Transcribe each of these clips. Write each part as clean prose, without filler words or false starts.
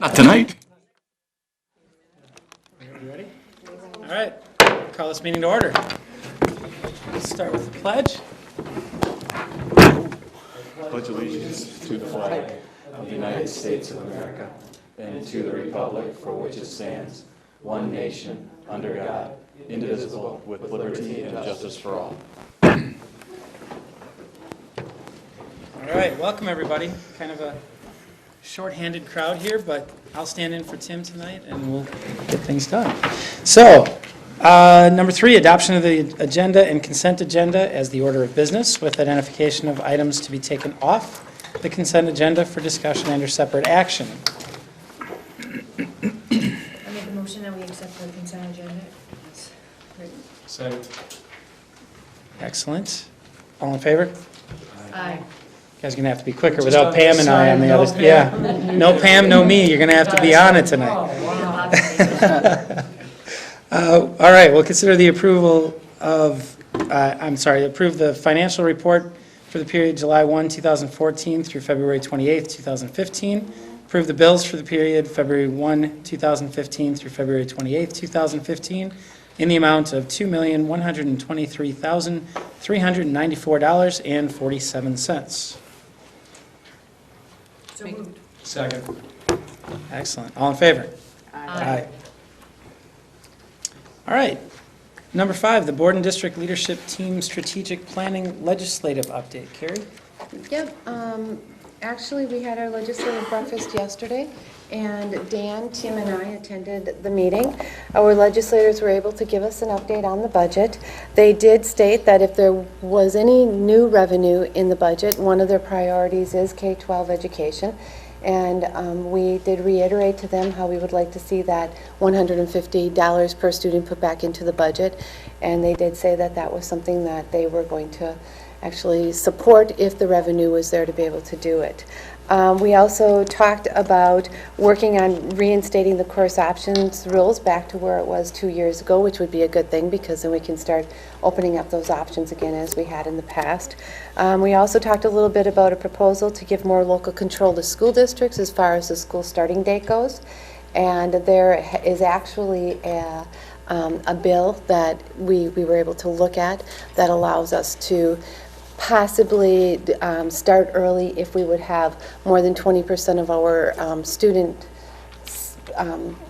Not tonight. You ready? All right, call this meeting to order. Let's start with the pledge. Pledge allegiance to the flag of the United States of America and to the republic for which it stands, one nation, under God, indivisible, with liberty and justice for all. All right, welcome everybody. Kind of a short-handed crowd here, but I'll stand in for Tim tonight and we'll get things done. So, number 3, adoption of the agenda and consent agenda as the order of business with identification of items to be taken off the consent agenda for discussion and or separate action. I make a motion that we accept the consent agenda. It's written. Second. Excellent. All in favor? Aye. You guys are going to have to be quicker without Pam and I on the other. Yeah, no Pam, no me. You're going to have to be on it tonight. All right, we'll consider the approval of, approve the financial report for the period July 1, 2014 through February 28, 2015. Approve the bills for the period February 1, 2015 through February 28, 2015 in the amount of $2,123,394.47. So moved. Second. Excellent. All in favor? Aye. All right. Number 5, the Board and District Leadership Team Strategic Planning Legislative Update. Carrie? Yep, actually, we had our legislative breakfast yesterday, and Dan, Tim, and I attended the meeting. Our legislators were able to give us an update on the budget. They did state that if there was any new revenue in the budget, one of their priorities is K-12 education. And we did reiterate to them how we would like to see that $150 per student put back into the budget. And they did say that that was something that they were going to actually support if the revenue was there to be able to do it. We also talked about working on reinstating the course options rules back to where it was 2 years ago, which would be a good thing because then we can start opening up those options again as we had in the past. We also talked a little bit about a proposal to give more local control to school districts as far as the school starting date goes. And there is actually a bill that we were able to look at that allows us to possibly start early if we would have more than 20% of our students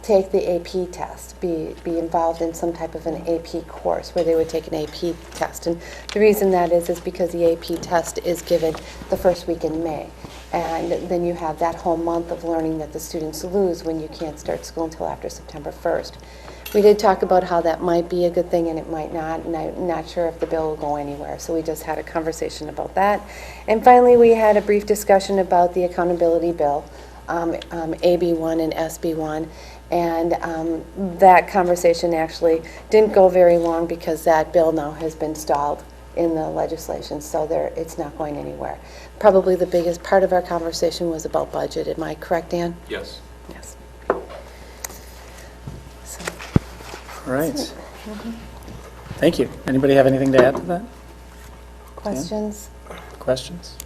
take the AP test, be involved in some type of an AP course where they would take an AP test. And the reason that is because the AP test is given the first week in May. And then you have that whole month of learning that the students lose when you can't start school until after September 1st. We did talk about how that might be a good thing and it might not, and I'm not sure if the bill will go anywhere, so we just had a conversation about that. And finally, we had a brief discussion about the accountability bill, AB1 and SB1, and that conversation actually didn't go very long because that bill now has been stalled in the legislation, so it's not going anywhere. Probably the biggest part of our conversation was about budget. Am I correct, Dan? Yes. Yes. All right. Thank you. Anybody have anything to add to that? Questions? Questions?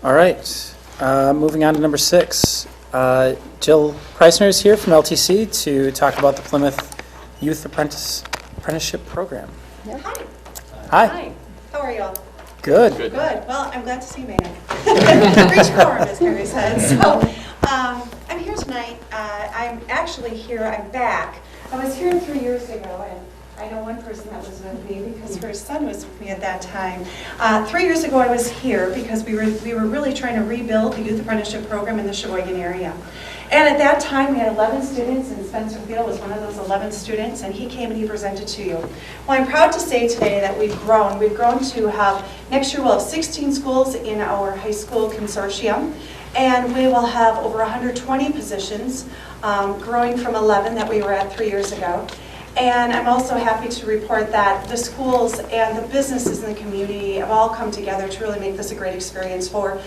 All right. Moving on to number 6. Jill Preissner is here from LTC to talk about the Plymouth Youth Apprenticeship Program. Yep. Hi. Hi. How are y'all? Good. Good. Well, I'm glad to see you, man. Reach quorum, as Mary said. So, I'm here tonight. I'm actually here. I'm back. I was here 3 years ago, and I know one person that was with me because her son was with me at that time. 3 years ago, I was here because we were really trying to rebuild the youth apprenticeship program in the Sheboygan area. And at that time, we had 11 students, and Spencer Field was one of those 11 students, and he came and he presented to you. Well, I'm proud to say today that we've grown. We've grown to have, next year we'll have 16 schools in our high school consortium, and we will have over 120 positions, growing from 11 that we were at 3 years ago. And I'm also happy to report that the schools and the businesses in the community have all come together to really make this a great experience for,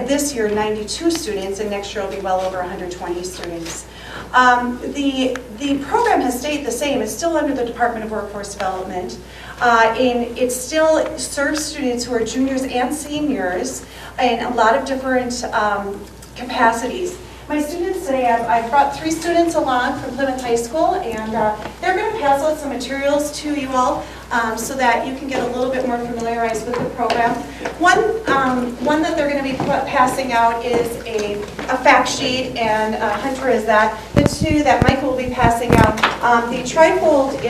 this year, 92 students, and next year will be well over 120 students. The program has stayed the same. It's still under the Department of Workforce Development. It still serves students who are juniors and seniors in a lot of different capacities. My students today, I've brought 3 students along from Plymouth High School, and they're going to pass out some materials to you all so that you can get a little bit more familiarized with the program. One that they're going to be passing out is a fact sheet, and Hunter is that. The 2 that Michael will be passing out, the trifold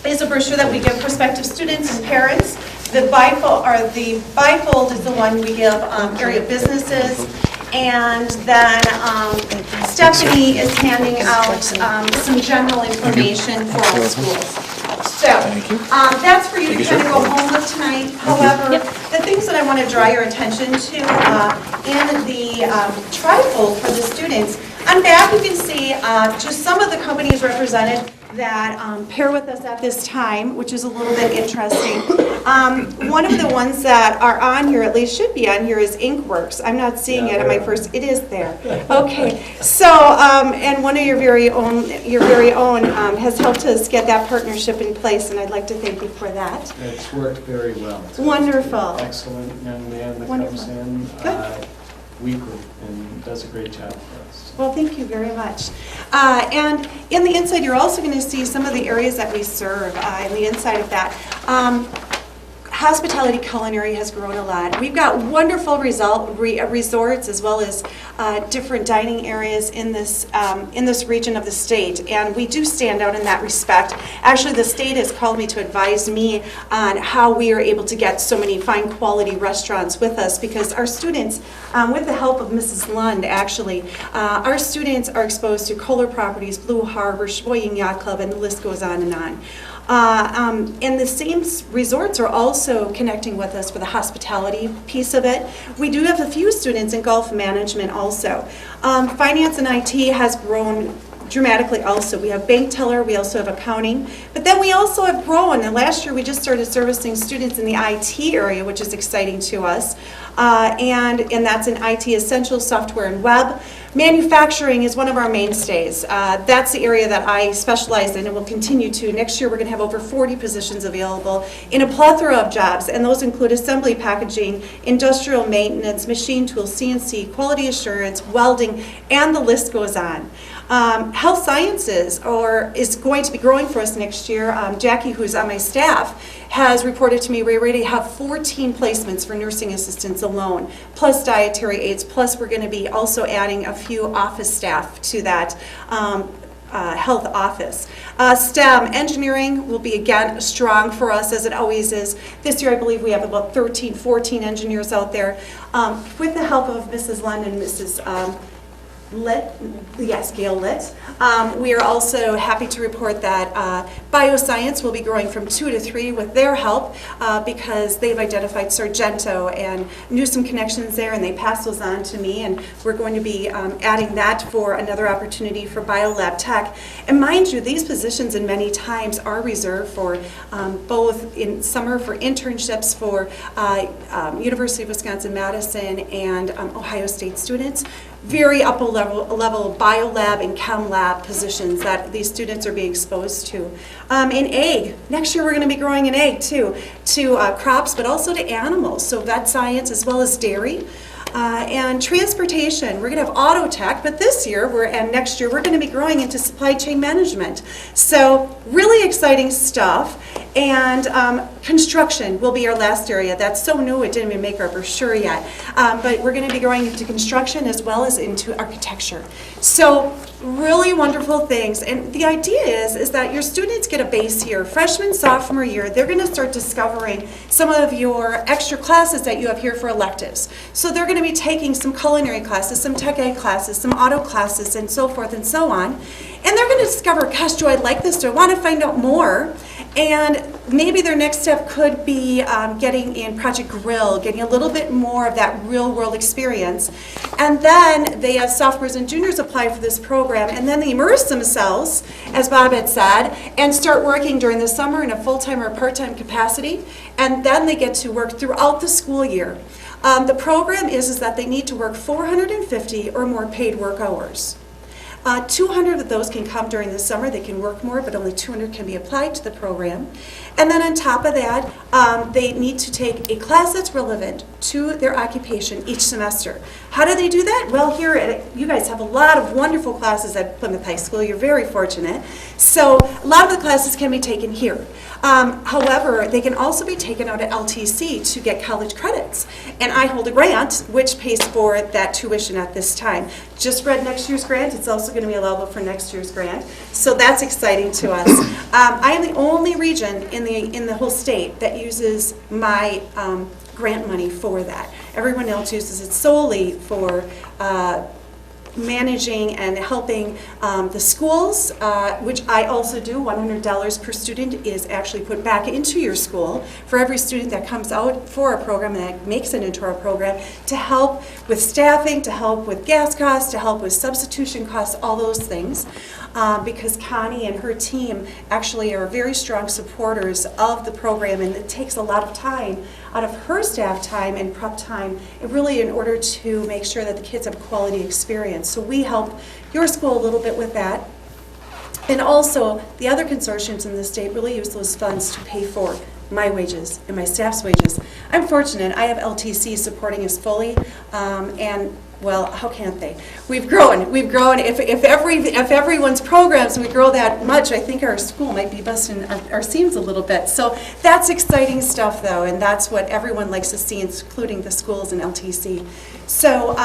is a brochure that we give prospective students and parents. The bifold is the one we give area businesses. And then Stephanie is handing out some general information for all schools. So that's for you to kind of go home with tonight. However, the things that I want to draw your attention to in the trifold for the students, on back you can see just some of the companies represented that pair with us at this time, which is a little bit interesting. One of the ones that are on here, at least should be on here, is Inkworks. I'm not seeing it at my first. It is there. Okay. So, and one of your very own has helped us get that partnership in place, and I'd like to thank you for that. It's worked very well. It's Wonderful. Excellent young man that Wonderful. comes in Good. weekly and does a great job for us. Well, thank you very much. And in the inside, you're also going to see some of the areas that we serve in the inside of that. Hospitality culinary has grown a lot. We've got wonderful resorts as well as different dining areas in this region of the state, and we do stand out in that respect. Actually, the state has called me to advise me on how we are able to get so many fine quality restaurants with us, because our students, with the help of Mrs. Lund, actually, our students are exposed to Kohler Properties, Blue Harbor, Sheboygan Yacht Club, and the list goes on and on. And the same resorts are also connecting with us for the hospitality piece of it. We do have a few students in golf management also. Finance and IT has grown dramatically also. We have bank teller, we also have accounting, but then we also have grown, and last year we just started servicing students in the IT area, which is exciting to us. And that's in IT Essentials, Software and Web. Manufacturing is one of our mainstays. That's the area that I specialize in and will continue to. Next year we're going to have over 40 positions available in a plethora of jobs, and those include assembly, packaging, industrial maintenance, machine tools, CNC, quality assurance, welding, and the list goes on. Health sciences is going to be growing for us next year. Jackie, who's on my staff, has reported to me we already have 14 placements for nursing assistants alone, plus dietary aides, plus we're going to be also adding a few office staff to that health office. STEM, engineering will be again strong for us as it always is. This year I believe we have about 13, 14 engineers out there. With the help of Mrs. Lund and Mrs. Gail Litt. We are also happy to report that bioscience will be growing from 2 to 3 with their help because they've identified Sargento and knew some connections there, and they passed those on to me, and we're going to be adding that for another opportunity for biolab tech. And mind you, these positions in many times are reserved for both in summer for internships for University of Wisconsin-Madison and Ohio State students. Very upper level biolab and chem lab positions that these students are being exposed to. In egg, next year we're going to be growing an egg too, to crops but also to animals, so vet science as well as dairy. And transportation, we're going to have auto tech, but this year and next year we're going to be growing into supply chain management. So really exciting stuff. And construction will be our last area. That's so new it didn't even make our brochure yet. But we're going to be growing into construction as well as into architecture. So really wonderful things. And the idea is that your students get a base here. Freshman, sophomore year, they're going to start discovering some of your extra classes that you have here for electives. So they're going to be taking some culinary classes, some tech ed classes, some auto classes, and so forth and so on. And they're going to discover, gosh, do I like this? Do I want to find out more? And maybe their next step could be getting in Project Grill, getting a little bit more of that real-world experience. And then they have sophomores and juniors apply for this program, and then they immerse themselves, as Bob had said, and start working during the summer in a full-time or part-time capacity. And then they get to work throughout the school year. The program is that they need to work 450 or more paid work hours. 200 of those can come during the summer. They can work more, but only 200 can be applied to the program. And then on top of that, they need to take a class that's relevant to their occupation each semester. How do they do that? Well, you guys have a lot of wonderful classes at Plymouth High School. You're very fortunate. So a lot of the classes can be taken here. However, they can also be taken out at LTC to get college credits. And I hold a grant which pays for that tuition at this time. Just read next year's grant. It's also going to be allowable for next year's grant. So that's exciting to us. I am the only region in the whole state that uses my grant money for that. Everyone else uses it solely for managing and helping the schools, which I also do. $100 per student is actually put back into your school for every student that comes out for a program and that makes it into our program, to help with staffing, to help with gas costs, to help with substitution costs, all those things. Because Connie and her team actually are very strong supporters of the program, and it takes a lot of time out of her staff time and prep time, really in order to make sure that the kids have a quality experience. So we help your school a little bit with that. And also, the other consortiums in the state really use those funds to pay for my wages and my staff's wages. I'm fortunate. I have LTC supporting us fully, and well, how can't they? We've grown. We've grown. If everyone's programs, we grow that much, I think our school might be busting our seams a little bit. So that's exciting stuff, though, and that's what everyone likes to see, including the schools and LTC. So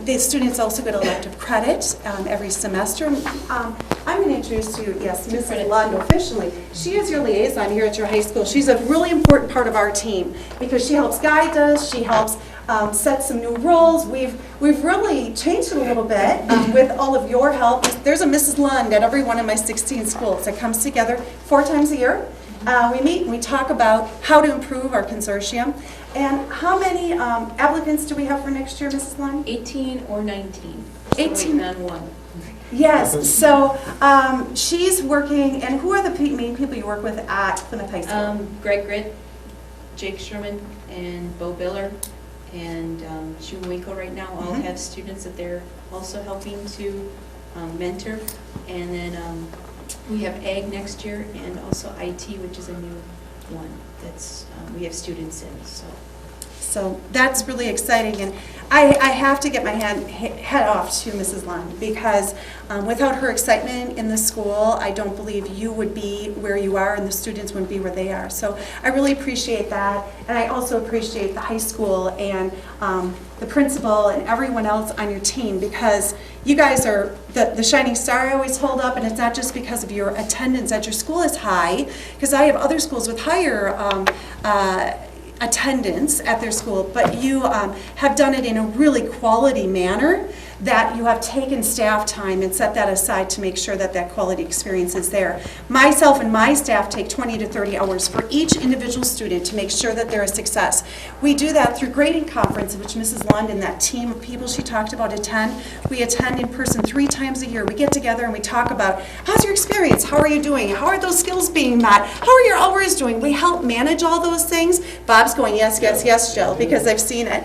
the students also get elective credit every semester. I'm going to introduce you, yes, Mrs. Lund officially. She is your liaison here at your high school. She's a really important part of our team because she helps guide us. She helps set some new rules. We've really changed it a little bit with all of your help. There's a Mrs. Lund at every one of my 16 schools that comes together 4 times a year. We meet and we talk about how to improve our consortium. And how many applicants do we have for next year, Mrs. Lund? 18 or 19. 18 on one. Yes, so she's working, and who are the main people you work with at Plymouth High School? Greg Gritt, Jake Sherman, and Bo Biller, and June Winkle right now all have students that they're also helping to mentor. And then we have Ag next year, and also IT, which is a new one that's we have students in. So that's really exciting, and I have to get my head off to Mrs. Lund because without her excitement in the school, I don't believe you would be where you are and the students wouldn't be where they are. So I really appreciate that, and I also appreciate the high school and the principal and everyone else on your team, because you guys are the shining star I always hold up, and it's not just because of your attendance at your school is high, because I have other schools with higher attendance at their school, but you have done it in a really quality manner, that you have taken staff time and set that aside to make sure that that quality experience is there. Myself and my staff take 20 to 30 hours for each individual student to make sure that they're a success. We do that through grading conference, which Mrs. Lund and that team of people she talked about attend. We attend in person 3 times a year. We get together and we talk about, how's your experience? How are you doing? How are those skills being met? How are your hours doing? We help manage all those things. Bob's going, yes, yes, yes, Jill, because I've seen it.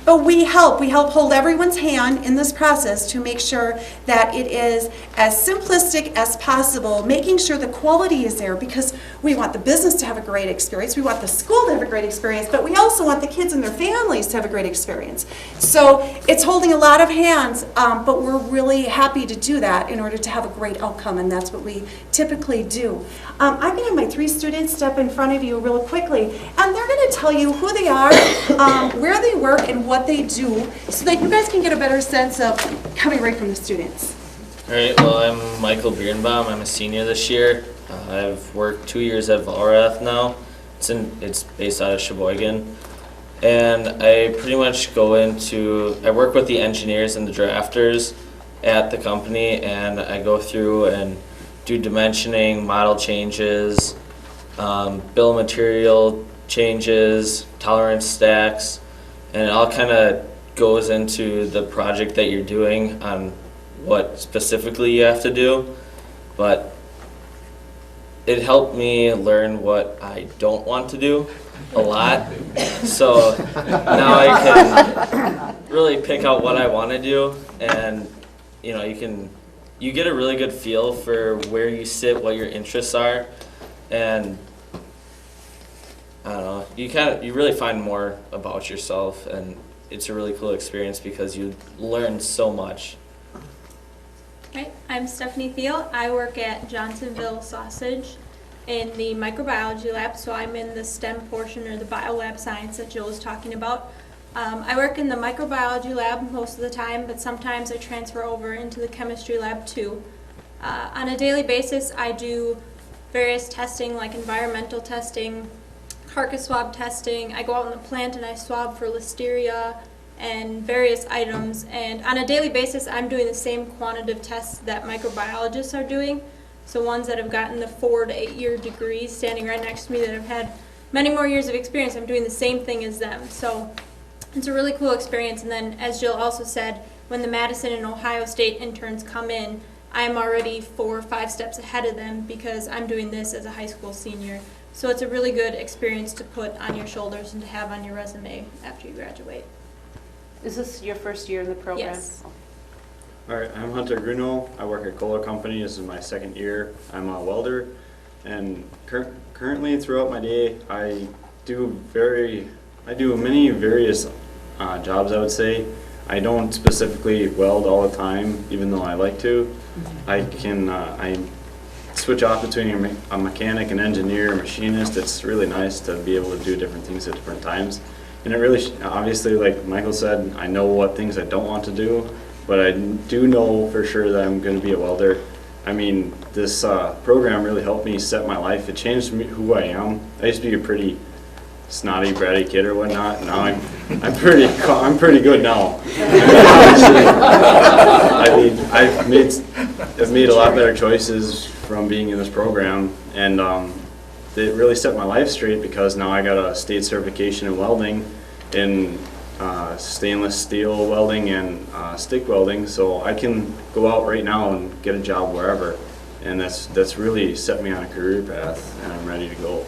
But we help hold everyone's hand in this process to make sure that it is as simplistic as possible, making sure the quality is there, because we want the business to have a great experience, we want the school to have a great experience, but we also want the kids and their families to have a great experience. So it's holding a lot of hands, but we're really happy to do that in order to have a great outcome, and that's what we typically do. I'm going to have my 3 students step in front of you real quickly, and they're going to tell you who they are, where they work, and what they do, so that you guys can get a better sense of coming right from the students. All right, well, I'm Michael Birnbaum. I'm a senior this year. I've worked 2 years at Valrath now. It's based out of Sheboygan. And I pretty much I work with the engineers and the drafters at the company, and I go through and do dimensioning, model changes, bill of material changes, tolerance stacks, and it all kind of goes into the project that you're doing on what specifically you have to do. But it helped me learn what I don't want to do a lot. So now I can really really pick out what I want to do, and you get a really good feel for where you sit, what your interests are, and I don't know, you really find more about yourself, and it's a really cool experience because you learn so much. Hi, I'm Stephanie Thiel. I work at Johnsonville Sausage in the microbiology lab, so I'm in the STEM portion, or the biolab science that Jill was talking about. I work in the microbiology lab most of the time, but sometimes I transfer over into the chemistry lab too. On a daily basis, I do various testing like environmental testing, carcass swab testing. I go out in the plant and I swab for listeria and various items. And on a daily basis, I'm doing the same quantitative tests that microbiologists are doing. So ones that have gotten the 4 to 8 year degrees standing right next to me that have had many more years of experience, I'm doing the same thing as them. So it's a really cool experience. And then, as Jill also said, when the Madison and Ohio State interns come in, I'm already 4 or 5 steps ahead of them because I'm doing this as a high school senior. So it's a really good experience to put on your shoulders and to have on your resume after you graduate. Is this your first year in the program? Yes. All right, I'm Hunter Gruno. I work at Kohler Company. This is my second year. I'm a welder, and currently throughout my day, I do many various jobs, I would say. I don't specifically weld all the time, even though I like to. I switch off between a mechanic, an engineer, a machinist. It's really nice to be able to do different things at different times. And it really, obviously, like Michael said, I know what things I don't want to do, but I do know for sure that I'm going to be a welder. I mean, this program really helped me set my life. It changed me, who I am. I used to be a pretty snotty, bratty kid or whatnot. Now I'm pretty good now. I mean, I've made a lot better choices from being in this program, and it really set my life straight because now I got a state certification in welding, in stainless steel welding and stick welding, so I can go out right now and get a job wherever, and that's really set me on a career path, and I'm ready to go.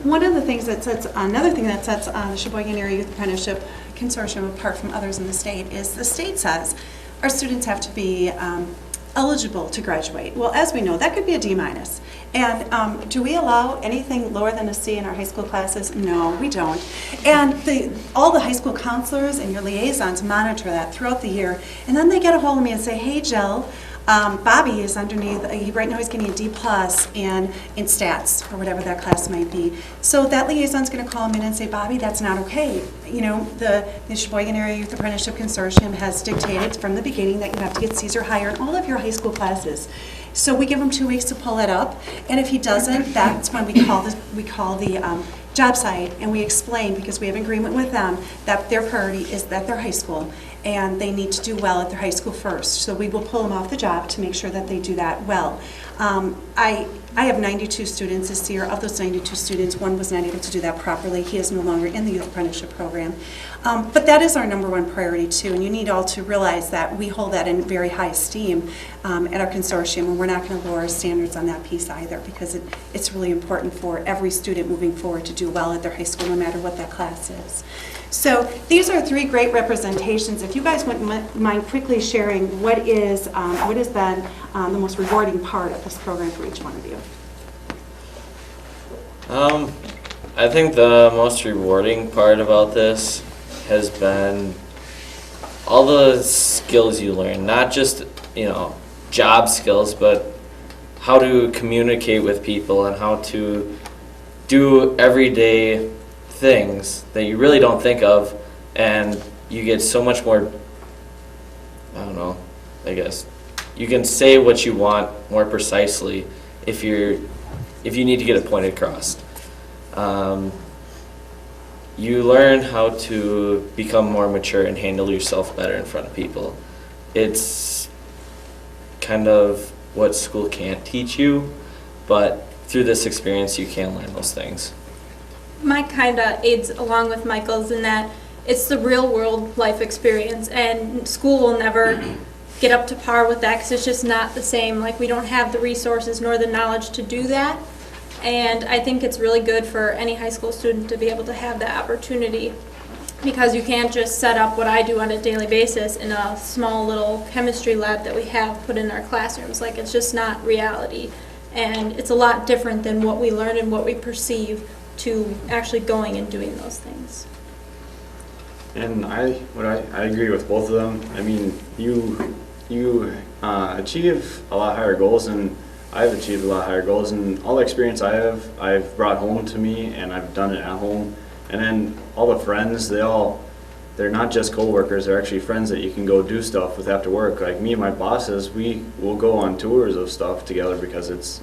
Another thing that sets the Sheboygan Area Youth Apprenticeship Consortium apart from others in the state is the state says our students have to be eligible to graduate. Well, as we know, that could be a D-. And do we allow anything lower than a C in our high school classes? No, we don't. And all the high school counselors and your liaisons monitor that throughout the year. And then they get a hold of me and say, hey, Jill, Bobby is underneath, right now he's getting a D+ in stats, or whatever that class might be. So that liaison's going to call him in and say, Bobby, that's not okay. You know, the Sheboygan Area Youth Apprenticeship Consortium has dictated from the beginning that you have to get C's or higher in all of your high school classes. So we give him 2 weeks to pull it up, and if he doesn't, that's when we call the job site, and we explain, because we have agreement with them, that their priority is at their high school, and they need to do well at their high school first. So we will pull them off the job to make sure that they do that well. I have 92 students this year. Of those 92 students, one was not able to do that properly. He is no longer in the youth apprenticeship program. But that is our #1 priority too, and you need all to realize that we hold that in very high esteem at our consortium, and we're not going to lower our standards on that piece either, because it's really important for every student moving forward to do well at their high school, no matter what that class is. So these are 3 great representations. If you guys wouldn't mind quickly sharing what has been the most rewarding part of this program for each one of you. I think the most rewarding part about this has been all the skills you learn, not just, job skills, but how to communicate with people and how to do everyday things that you really don't think of, and you get so much more, you can say what you want more precisely if you need to get a point across. You learn how to become more mature and handle yourself better in front of people. It's kind of what school can't teach you, but through this experience you can learn those things. Mine kind of aids along with Michael's in that it's the real world life experience, and school will never get up to par with that because it's just not the same. Like, we don't have the resources nor the knowledge to do that, and I think it's really good for any high school student to be able to have that opportunity. because you can't just set up what I do on a daily basis in a small little chemistry lab that we have put in our classrooms. Like, it's just not reality. And it's a lot different than what we learn and what we perceive to actually going and doing those things. And I agree with both of them. I mean, you achieve a lot higher goals, and I've achieved a lot higher goals, and all the experience I've brought home to me, and I've done it at home. And then all the friends, they're not just co-workers, they're actually friends that you can go do stuff with after work. Like me and my bosses, we will go on tours of stuff together because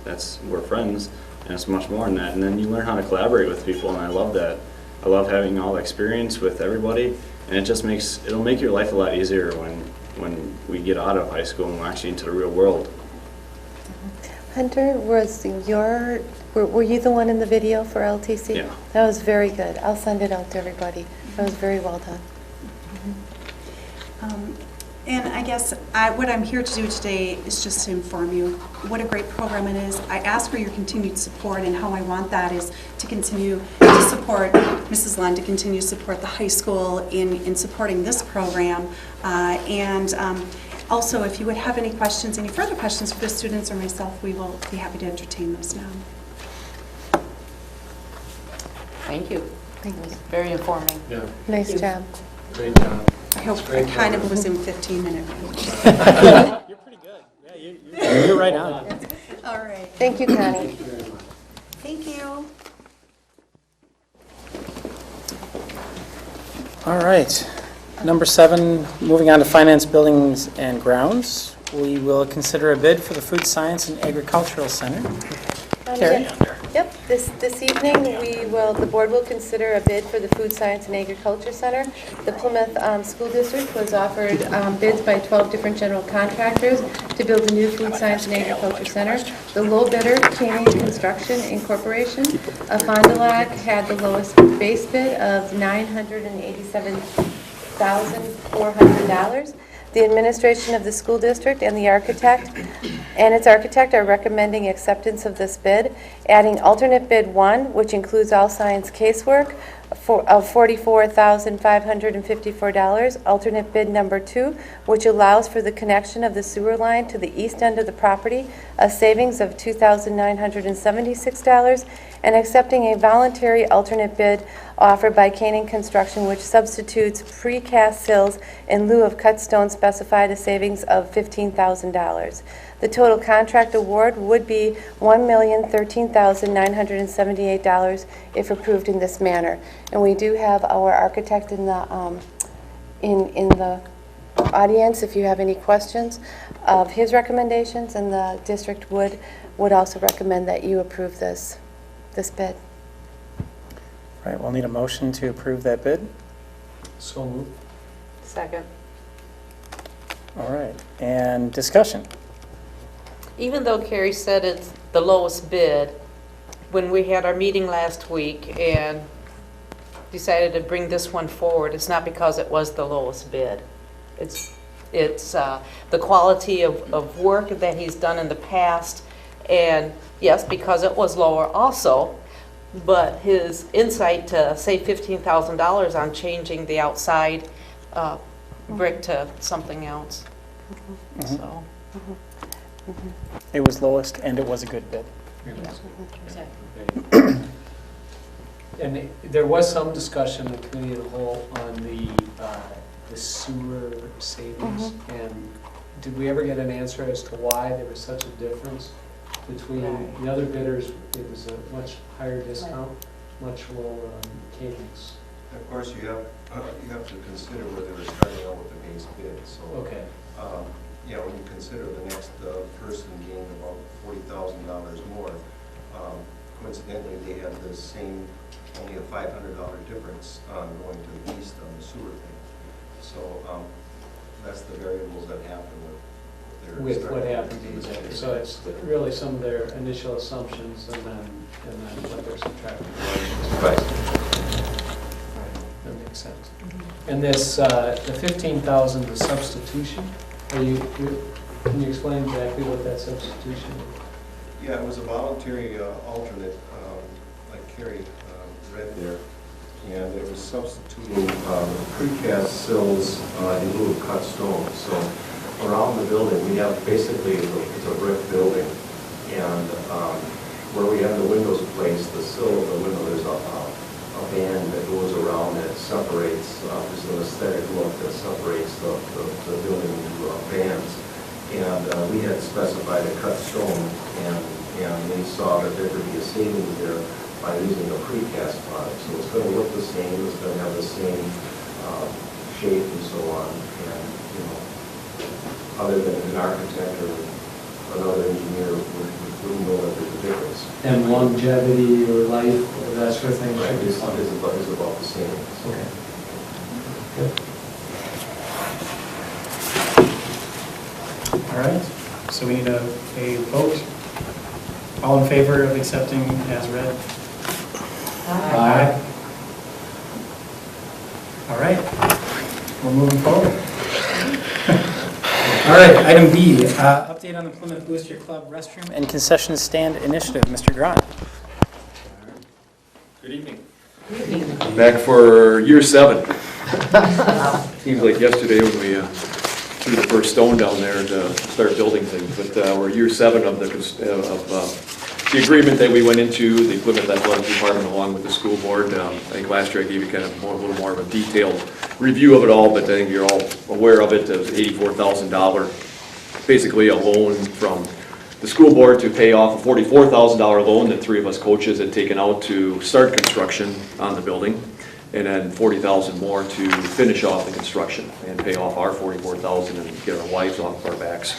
we're friends, and it's much more than that. And then you learn how to collaborate with people, and I love that. I love having all the experience with everybody, and it'll make your life a lot easier when we get out of high school and we're actually into the real world. Hunter, were you the one in the video for LTC? Yeah. That was very good. I'll send it out to everybody. That was very well done. And I guess what I'm here to do today is just to inform you what a great program it is. I ask for your continued support, and how I want that is to continue to support Mrs. Lund, to continue to support the high school in supporting this program. Also, if you would have any further questions for the students or myself, we will be happy to entertain those now. Thank you. Thank you. Very informing. Yeah, Nice job. great job. I hope Great I kind of program. was in 15-minute range. You're pretty good. Yeah, you're right on. All right. Thank you, Connie. Thank you. All right. Number 7, moving on to finance, buildings, and grounds. We will consider a bid for the Food Science and Agricultural Center. Carrie? Yep, this evening, the board will consider a bid for the Food Science and Agriculture Center. The Plymouth School District was offered bids by 12 different general contractors to build a new Food Science and Agriculture Center. The low bidder, Canning Construction Incorporation of Fond du Lac, had the lowest base bid of $987,400. The administration of the school district and its architect are recommending acceptance of this bid, adding alternate bid 1, which includes all science casework, of $44,554, alternate bid number 2, which allows for the connection of the sewer line to the east end of the property, a savings of $2,976, and accepting a voluntary alternate bid offered by Canning Construction, which substitutes precast sills in lieu of cut stone, specified a savings of $15,000. The total contract award would be $1,013,978 if approved in this manner. And we do have our architect in the audience if you have any questions of his recommendations, and the district would also recommend that you approve this bid. All right, we'll need a motion to approve that bid. So moved. Second. All right, and discussion. Even though Carrie said it's the lowest bid, when we had our meeting last week and decided to bring this one forward, it's not because it was the lowest bid. It's the quality of work that he's done in the past, and yes, because it was lower also, but his insight to save $15,000 on changing the outside brick to something else. Mhm. So. It was lowest, and it was a good bid. And there was some discussion in the committee of the whole on the sewer savings. And did we ever get an answer as to why there was such a difference between the other bidders? It was a much higher discount, much lower on Canning's. Of course, you have to consider where they were starting out with the base bid. So, Okay. Yeah, when you consider the next person gained about $40,000 more, coincidentally, they had the same, only a $500 difference going to the east on the sewer thing. So that's the variables that happen with What happened to these areas. So it's really some of their initial assumptions and then what they're subtracting. Right. That makes sense. And this, the $15,000, the substitution, can you explain exactly what that substitution is? Yeah, it was a voluntary alternate, like Carrie read there. and it was substituting precast sills in lieu of cut stone. So around the building, we have basically, it's a brick building, and where we have the windows placed, the sill of the window, there's a band that goes around that separates, just an aesthetic look that separates the building into bands. And we had specified a cut stone, and we saw that there could be a savings there by using a precast product. So it's going to look the same, it's going to have the same shape and so on. And, you know, other than an architect or another engineer wouldn't know that there's a difference. And longevity or life, or that sort of thing? Right, should be it's fine. about the same. Okay. Good. All right, so we need a vote. All in favor of accepting as read? Aye. All right, we're moving forward. All right, item B, update on the Plymouth Booster Club restroom and concession stand initiative. Mr. Grant. Good evening. Back for year 7. Seems like yesterday when we threw the first stone down there to start building things, but we're year 7 of the agreement that we went into, the Plymouth Athletic Department along with the school board. I think last year I gave you kind of a little more of a detailed review of it all, but I think you're all aware of it. It was $84,000, basically a loan from the school board to pay off a $44,000 loan that 3 of us coaches had taken out to start construction on the building, and then $40,000 more to finish off the construction and pay off our $44,000 and get our wives off our backs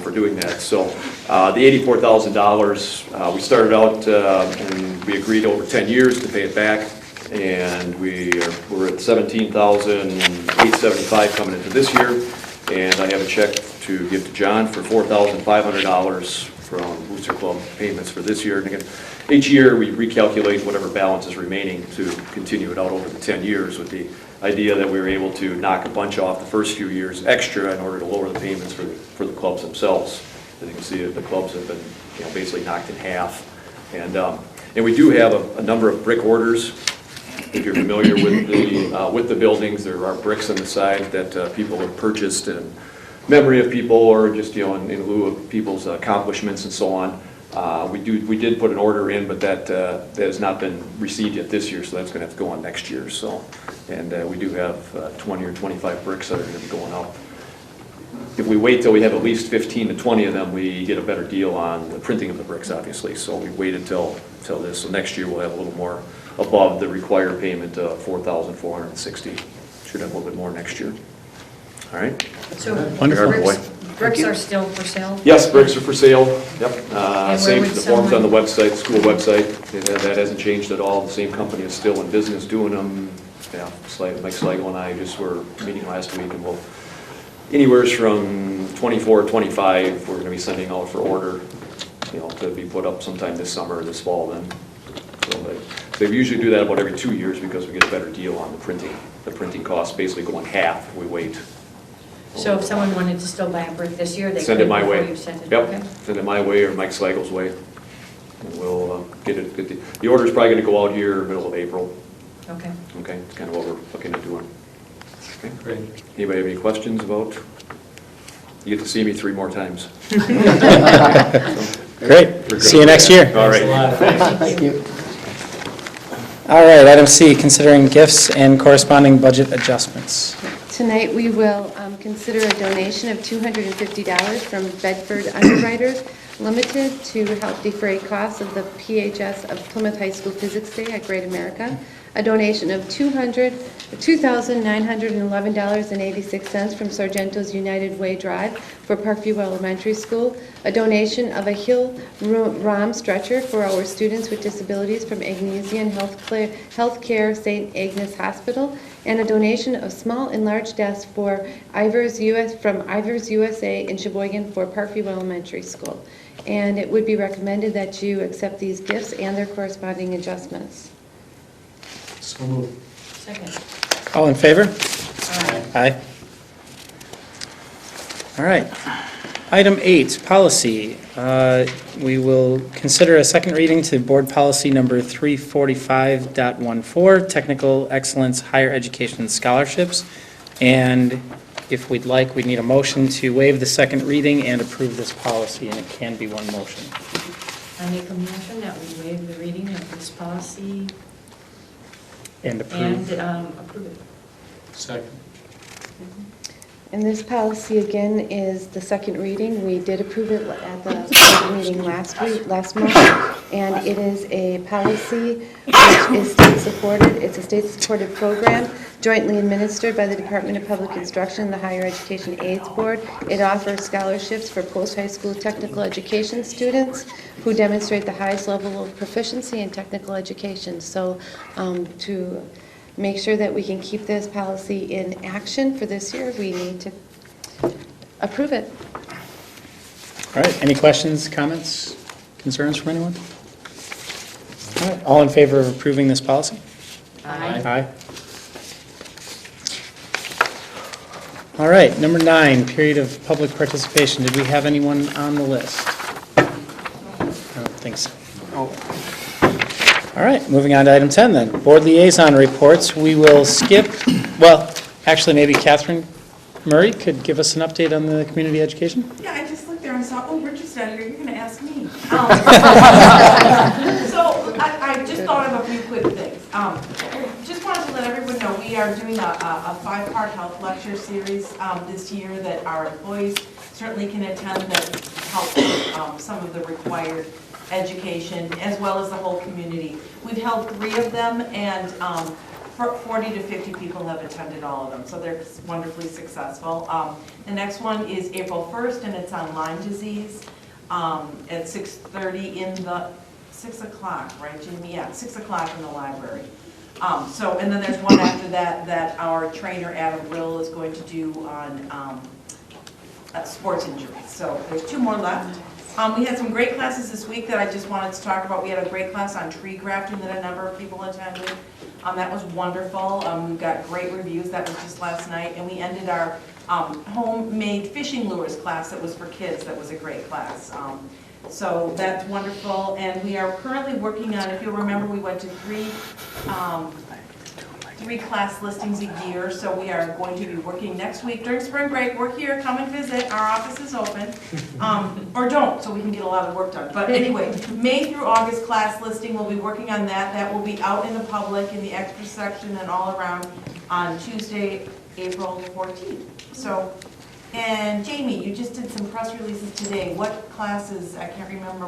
for doing that. So the $84,000, we started out and we agreed over 10 years to pay it back, and we're at $17,875 coming into this year, and I have a check to give to John for $4,500 from Booster Club payments for this year. And again, each year we recalculate whatever balance is remaining to continue it out over the 10 years with the idea that we were able to knock a bunch off the first few years extra in order to lower the payments for the clubs themselves. As you can see, the clubs have been basically knocked in half. And we do have a number of brick orders. If you're familiar with the buildings, there are bricks on the side that people have purchased in memory of people, or just in lieu of people's accomplishments and so on. We did put an order in, but that has not been received yet this year, so that's going to have to go on next year. So, and we do have 20 or 25 bricks that are going to be going up. If we wait till we have at least 15 to 20 of them, we get a better deal on the printing of the bricks, obviously. So we waited till this. So next year we'll have a little more above the required payment of $4,460. Should have a little bit more next year. All right. So Wonderful. bricks are still for sale? Yes, bricks are for sale. Yep. Same would the forms on the someone- website, school website. That hasn't changed at all. The same company is still in business doing them. Yeah, Mike Slagle and I just were meeting last week, and we'll anywhere from 24 or 25 we're going to be sending out for order, to be put up sometime this summer or this fall then. So they usually do that about every 2 years because we get a better deal on the printing. The printing costs basically go in half if we wait. So if someone wanted to still buy a brick this year, they could? Send it my before way. you sent it? Yep, Okay. send it my way or Mike Slagle's way. And we'll get the order's probably going to go out here middle of April. Okay. Okay, that's kind of what we're looking at doing. Okay. Great. Anybody have any questions about? You get to see me 3 more times. Great. See you next year. All right. Thank you. All right, item C, considering gifts and corresponding budget adjustments. Tonight, we will consider a donation of $250 from Bedford Underwriters Limited to help defray costs of the PHS of Plymouth High School Physics Day at Great America. A donation of $2,911.86 from Sargento's United Way Drive for Parkview Elementary School. A donation of a Hill Rom stretcher for our students with disabilities from Agnesian Healthcare St. Agnes Hospital. And a donation of small and large desks for from Ivers USA in Sheboygan for Parkview Elementary School. And it would be recommended that you accept these gifts and their corresponding adjustments. So moved. Second. All in favor? Aye. Aye. All right. Item 8, policy. We will consider a second reading to board policy number 345.14, technical excellence higher education scholarships. And if we'd like, we'd need a motion to waive the second reading and approve this policy, and it can be one motion. I make a motion that we waive the reading of this policy And approve. and approve it. Second. And this policy, again, is the second reading. We did approve it at the board meeting last month, and it is a policy which is state-supported. It's a state-supported program jointly administered by the Department of Public Instruction and the Higher Education Aids Board. It offers scholarships for post-high school technical education students who demonstrate the highest level of proficiency in technical education. So to make sure that we can keep this policy in action for this year, we need to approve it. All right, any questions, comments, concerns from anyone? All right, all in favor of approving this policy? Aye. Aye. All right, number 9, period of public participation. Did we have anyone on the list? I don't think so. All right, moving on to item 10 then. Board liaison reports. We will skip, well, actually maybe Catherine Murray could give us an update on the community education? Yeah, I just looked there and saw, oh, Richard's not here, you're going to ask me. So I just thought of a few quick things. Just wanted to let everyone know we are doing a 5-part health lecture series this year that our employees certainly can attend that help with some of the required education as well as the whole community. We've held 3 of them, and 40 to 50 people have attended all of them, so they're wonderfully successful. The next one is April 1st, and it's on Lyme disease at 6:30 in the 6 o'clock, right, Jamie? Yeah, 6 o'clock in the library. And then there's one after that our trainer Adam Rill is going to do on sports injuries. So there's 2 more left. We had some great classes this week that I just wanted to talk about. We had a great class on tree grafting that a number of people attended. That was wonderful. We got great reviews. That was just last night. And we ended our homemade fishing lures class that was for kids. That was a great class. So that's wonderful. And we are currently working on, if you'll remember, we went to 3 class listings a year, so we are going to be working next week during spring break. We're here, come and visit, our office is open, or don't, so we can get a lot of work done. But anyway, May through August class listing, we'll be working on that. That will be out in the public, in the extra section and all around on Tuesday, April 14th. So, and Jamie, you just did some press releases today. What classes, I can't remember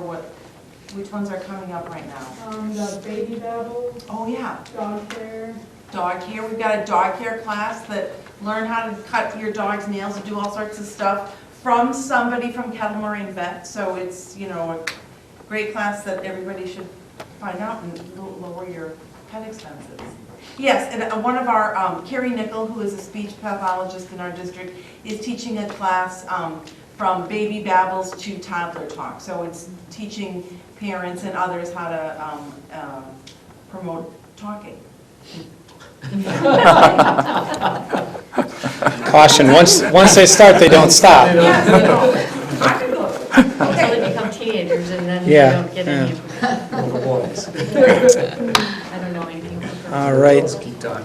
which ones are coming up right now? The baby babble. Oh, yeah. Dog care. Dog care. We've got a dog care class that learn how to cut your dog's nails and do all sorts of stuff from somebody from Kettle Moraine Vet. So it's, you know, a great class that everybody should find out and lower your pet expenses. Yes, and one of our, Carrie Nickel, who is a speech pathologist in our district, is teaching a class from baby babbles to toddler talk. So it's teaching parents and others how to promote talking. Caution, once they start, they don't stop. Yes, I know. I can go. Until they become teenagers and then Yeah, they don't get any of Little boys. I don't know anything about them. All right, Let's keep going.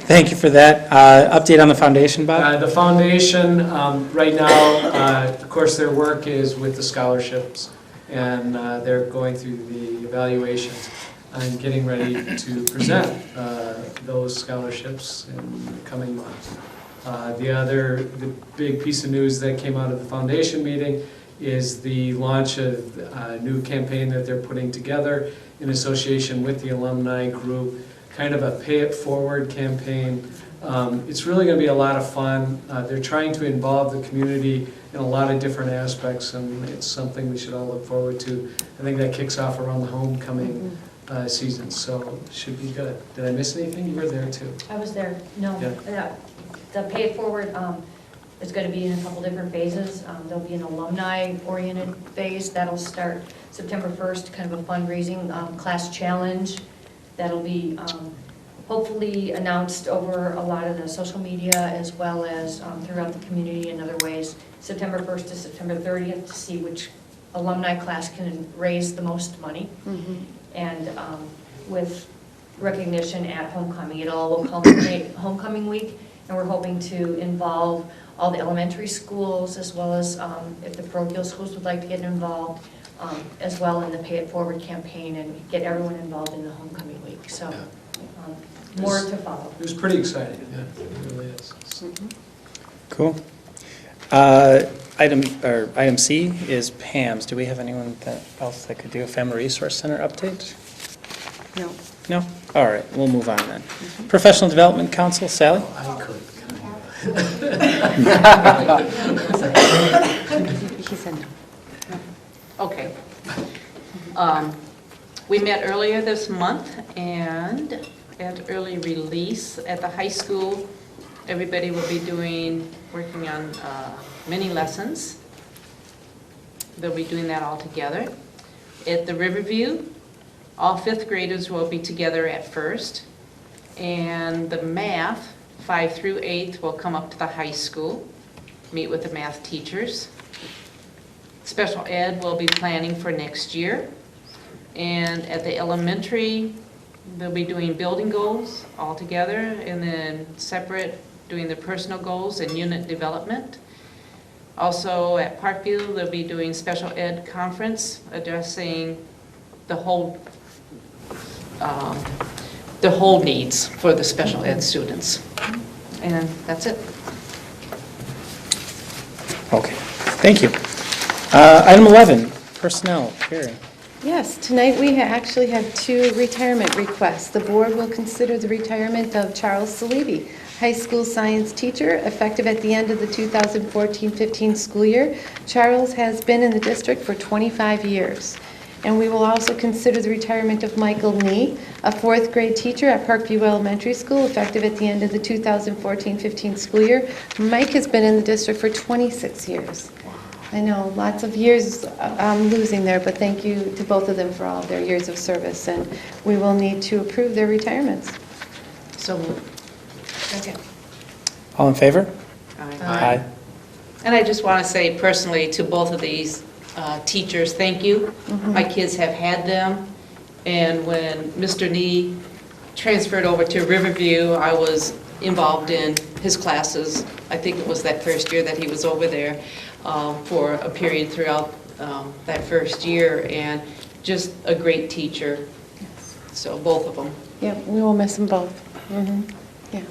thank you for that. Update on the foundation, Bob? The foundation, right now, of course, their work is with the scholarships, and they're going through the evaluations and getting ready to present those scholarships in the coming months. The big piece of news that came out of the foundation meeting is the launch of a new campaign that they're putting together in association with the alumni group, kind of a pay it forward campaign. It's really going to be a lot of fun. They're trying to involve the community in a lot of different aspects, and it's something we should all look forward to. I think that kicks off around the homecoming season, so it should be good. Did I miss anything? You were there too. I was there, no. Yeah. The Pay It Forward is going to be in a couple different phases. There'll be an alumni-oriented phase that'll start September 1st, kind of a fundraising class challenge that'll be hopefully announced over a lot of the social media as well as throughout the community in other ways. September 1st to September 30th to see which alumni class can raise the most money. And with recognition at homecoming, it all will culminate homecoming week, and we're hoping to involve all the elementary schools, as well as if the parochial schools would like to get involved, as well in the Pay It Forward campaign, and get everyone involved in the homecoming week. So more to follow. It was pretty exciting, yeah, it really is. Cool. Item C is Pam's. Do we have anyone else that could do a Family Resource Center update? No. No? All right, we'll move on then. Professional Development Council, Sally? I could. He said no. Okay. We met earlier this month, and at early release at the high school, everybody will be working on mini lessons. They'll be doing that all together. At the Riverview, all fifth graders will be together at first, and the math, 5 through 8, will come up to the high school, meet with the math teachers. Special ed will be planning for next year. And at the elementary, they'll be doing building goals all together, and then separate doing the personal goals and unit development. Also at Parkview, they'll be doing special ed conference addressing the whole needs for the special ed students. And that's it. Okay, thank you. Item 11, Personnel, Carrie. Yes, tonight we actually have 2 retirement requests. The board will consider the retirement of Charles Salibi, high school science teacher, effective at the end of the 2014-15 school year. Charles has been in the district for 25 years. And we will also consider the retirement of Michael Nee, a 4th grade teacher at Parkview Elementary School, effective at the end of the 2014-15 school year. Mike has been in the district for 26 years. I know, lots of years I'm losing there, but thank you to both of them for all their years of service, and we will need to approve their retirements. So moved. Second. All in favor? Aye. And I just want to say personally to both of these teachers, thank you. My kids have had them, and when Mr. Nee transferred over to Riverview, I was involved in his classes. I think it was that first year that he was over there for a period throughout that first year, and just a great teacher. So both of them. Yeah, we will miss them both. Yeah.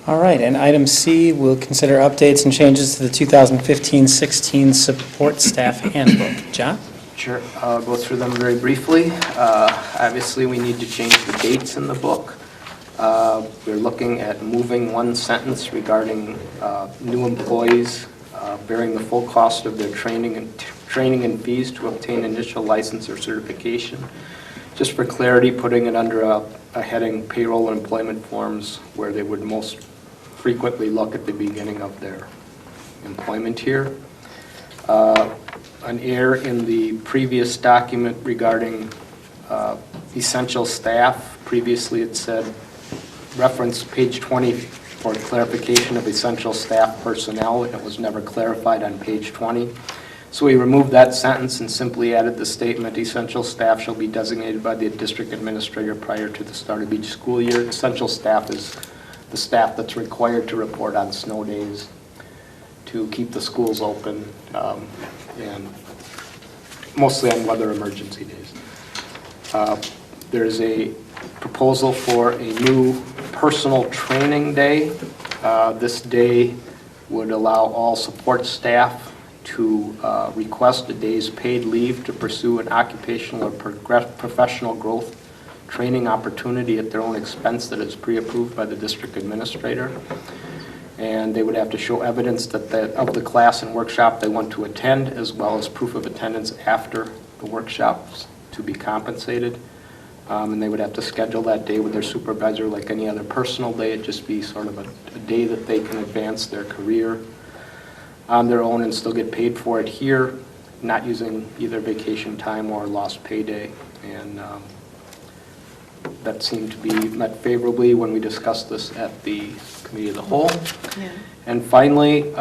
All right, and item C, we'll consider updates and changes to the 2015-16 Support Staff Handbook. John? Sure, I'll go through them very briefly. Obviously, we need to change the dates in the book. We're looking at moving one sentence regarding new employees bearing the full cost of their training and fees to obtain initial license or certification. Just for clarity, putting it under a heading payroll and employment forms, where they would most frequently look at the beginning of their employment here. An error in the previous document regarding essential staff. Previously it said, reference page 20 for clarification of essential staff personnel, and it was never clarified on page 20. So we removed that sentence and simply added the statement, essential staff shall be designated by the district administrator prior to the start of each school year. Essential staff is the staff that's required to report on snow days, to keep the schools open, and mostly on weather emergency days. There's a proposal for a new personal training day. This day would allow all support staff to request a day's paid leave to pursue an occupational or professional growth training opportunity at their own expense that is pre-approved by the district administrator. And they would have to show evidence that of the class and workshop they want to attend, as well as proof of attendance after the workshops to be compensated. And they would have to schedule that day with their supervisor like any other personal day. It'd just be sort of a day that they can advance their career on their own and still get paid for it here, not using either vacation time or lost payday. And that seemed to be met favorably when we discussed this at the Committee of the Whole. Yeah. And finally,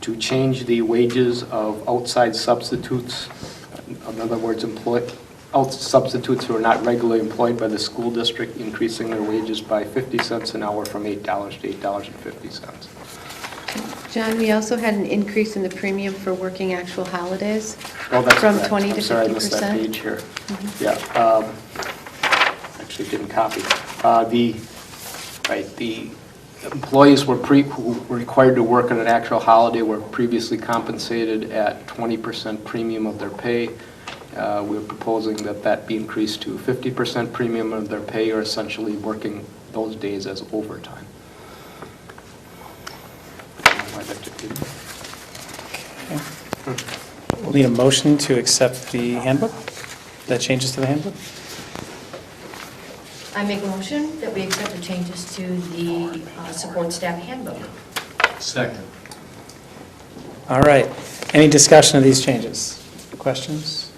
to change the wages of outside substitutes, in other words, substitutes who are not regularly employed by the school district, increasing their wages by 50 cents an hour from $8 to $8.50. John, we also had an increase in the premium for working actual holidays Oh, that's from correct. 20 to 50%. I'm sorry, I missed that page here. Yeah, actually didn't copy. The employees who were required to work on an actual holiday were previously compensated at 20% premium of their pay. We're proposing that be increased to 50% premium of their pay, or essentially working those days as overtime. We'll need a motion to accept the handbook, the changes to the handbook. I make a motion that we accept the changes to the support staff handbook. Second. All right. Any discussion of these changes? Questions?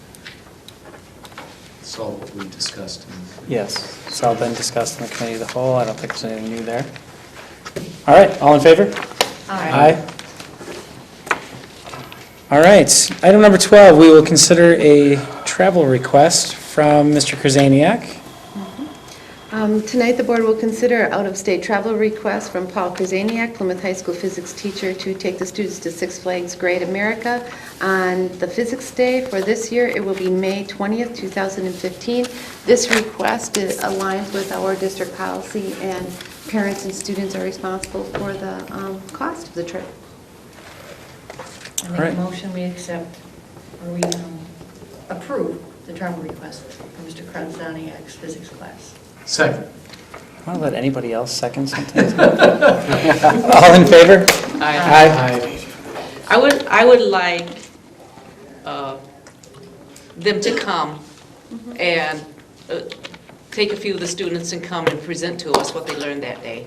That's all what we discussed. Yes, it's all been discussed in the committee of the whole. I don't think there's anything new there. All right, all in favor? Aye. All right, item number 12, we will consider a travel request from Mr. Krasaniak. Tonight, the board will consider out-of-state travel request from Paul Krasaniak, Plymouth High School physics teacher, to take the students to Six Flags Great America on the Physics Day. For this year, it will be May 20th, 2015. This request aligns with our district policy, and parents and students are responsible for the cost of the trip. I make a motion we accept, or we approve the travel request for Mr. Krasaniak's physics class. Second. I'll let anybody else second something. All in favor? Aye. I would like them to come and take a few of the students and come and present to us what they learned that day.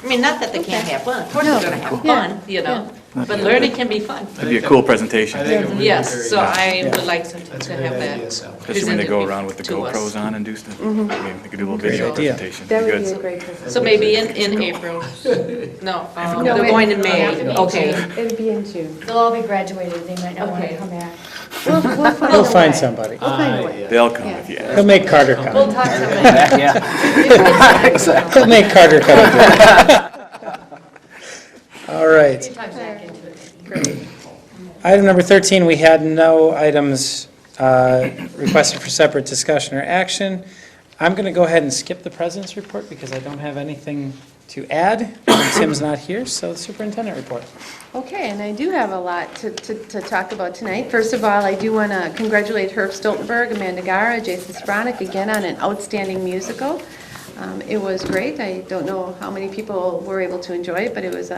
I mean, not that they can't have fun. Of course they're going to have fun, you know, but learning can be fun. It'd be a cool presentation. I think it would be Yes, very so good. I would like to That's a have great that. idea, Sal. Especially when they go around with the to us. GoPros on and do stuff. I mean, they could do a little Great video idea. presentation. That It'd would be be a good. great presentation. So maybe in April. No, they're going in May. Okay. It'd be in June. They'll all be graduated, they might not want to Okay. come back. We'll find We'll a find way. somebody. We'll find a way. They'll come Yeah. if you ask. He'll make Carter We'll come. talk to them. He'll make Carter come. All right. Few times back into it. Great. Item number 13, we had no items requested for separate discussion or action. I'm going to go ahead and skip the president's report because I don't have anything to add. Tim's not here, so the superintendent report. Okay, and I do have a lot to talk about tonight. First of all, I do want to congratulate Herb Stoltenberg, Amanda Gara, Jason Spronick again on an outstanding musical. It was great. I don't know how many people were able to enjoy it, but it was,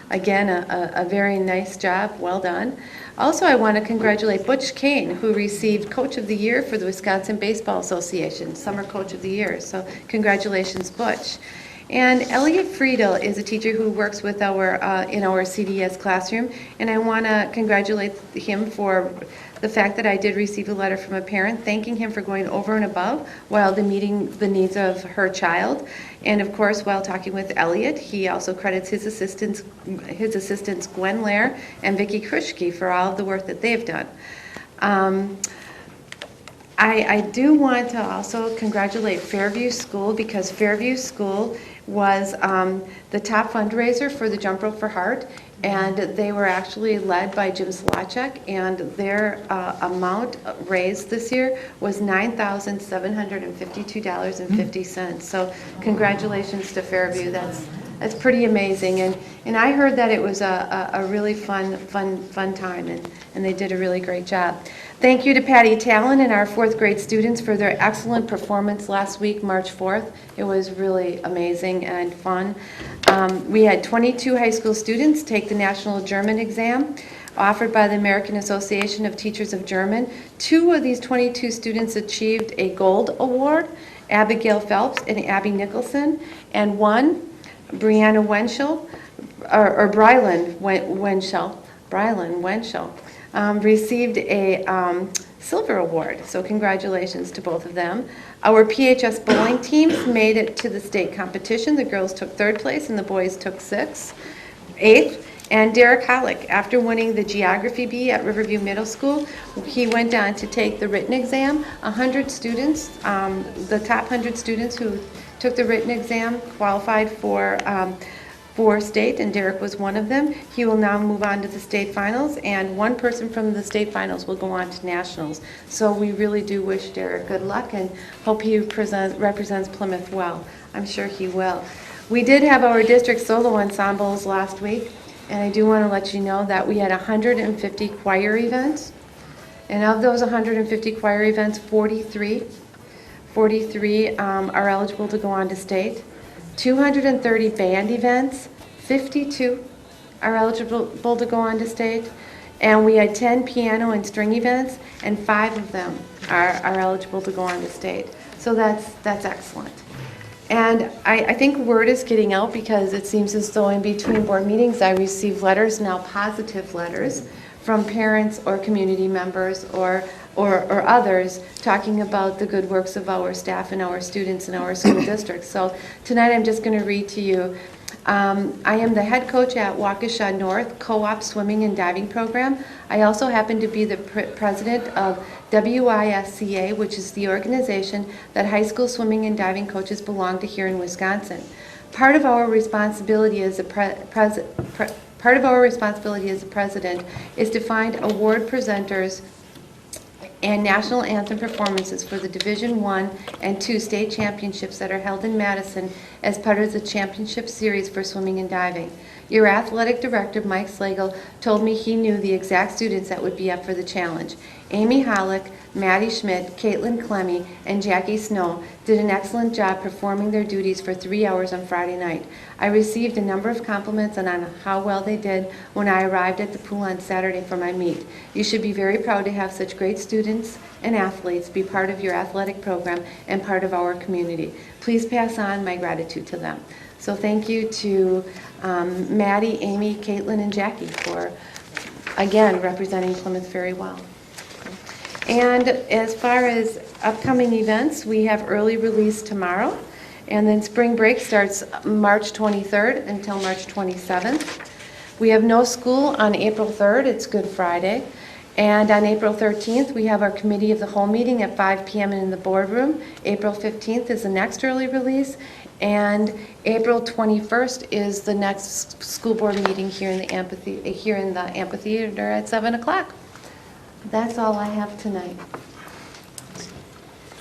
again, a very nice job. Well done. Also, I want to congratulate Butch Kane, who received Coach of the Year for the Wisconsin Baseball Association, Summer Coach of the Year. So congratulations, Butch. And Elliot Friedel is a teacher who works with in our CDS classroom, and I want to congratulate him for the fact that I did receive a letter from a parent thanking him for going over and above while meeting the needs of her child. And of course, while talking with Elliot, he also credits his assistants Gwen Lair and Vicki Kruschke for all of the work that they've done. I do want to also congratulate Fairview School, because Fairview School was the top fundraiser for the Jump Rope for Heart, and they were actually led by Jim Slachek, and their amount raised this year was $9,752.50. So congratulations to Fairview. That's pretty amazing, and I heard that it was a really fun time, and they did a really great job. Thank you to Patty Talon and our fourth grade students for their excellent performance last week, March 4th. It was really amazing and fun. We had 22 high school students take the National German exam offered by the American Association of Teachers of German. 2 of these 22 students achieved a gold award, Abigail Phelps and Abby Nicholson, and one, Brianna Wenschel, or Brylan Wenschel, received a silver award. So congratulations to both of them. Our PHS bowling teams made it to the state competition. The girls took 3rd place and the boys took 8th. And Derek Hollick, after winning the Geography Bee at Riverview Middle School, he went on to take the written exam. 100 students, the top 100 students who took the written exam qualified for state, and Derek was one of them. He will now move on to the state finals, and one person from the state finals will go on to nationals. So we really do wish Derek good luck and hope he represents Plymouth well. I'm sure he will. We did have our district solo ensembles last week, and I do want to let you know that we had 150 choir events. And of those 150 choir events, 43 are eligible to go on to state. 230 band events, 52 are eligible to go on to state. And we had 10 piano and string events, and 5 of them are eligible to go on to state. So that's excellent. And I think word is getting out, because it seems as though in between board meetings I receive letters now, positive letters, from parents or community members or others talking about the good works of our staff and our students in our school district. So tonight I'm just going to read to you. I am the head coach at Waukesha North Co-op Swimming and Diving Program. I also happen to be the president of WISCA, which is the organization that high school swimming and diving coaches belong to here in Wisconsin. Part of our responsibility as a president is to find award presenters and national anthem performances for the Division I and II state championships that are held in Madison as part of the championship series for swimming and diving. Your athletic director, Mike Slagle, told me he knew the exact students that would be up for the challenge. Amy Hollick, Maddie Schmidt, Caitlin Clemmy, and Jackie Snow did an excellent job performing their duties for 3 hours on Friday night. I received a number of compliments on how well they did when I arrived at the pool on Saturday for my meet. You should be very proud to have such great students and athletes be part of your athletic program and part of our community. Please pass on my gratitude to them. So thank you to Maddie, Amy, Caitlin, and Jackie for, again, representing Plymouth very well. And as far as upcoming events, we have early release tomorrow, and then spring break starts March 23rd until March 27th. We have no school on April 3rd, it's Good Friday. And on April 13th, we have our Committee of the Whole meeting at 5 p.m. in the boardroom. April 15th is the next early release. And April 21st is the next school board meeting here in the amphitheater at 7 o'clock. That's all I have tonight.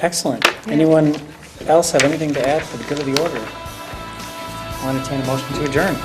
Excellent. Anyone else have anything to add for the good of the order? I'll entertain a motion to adjourn.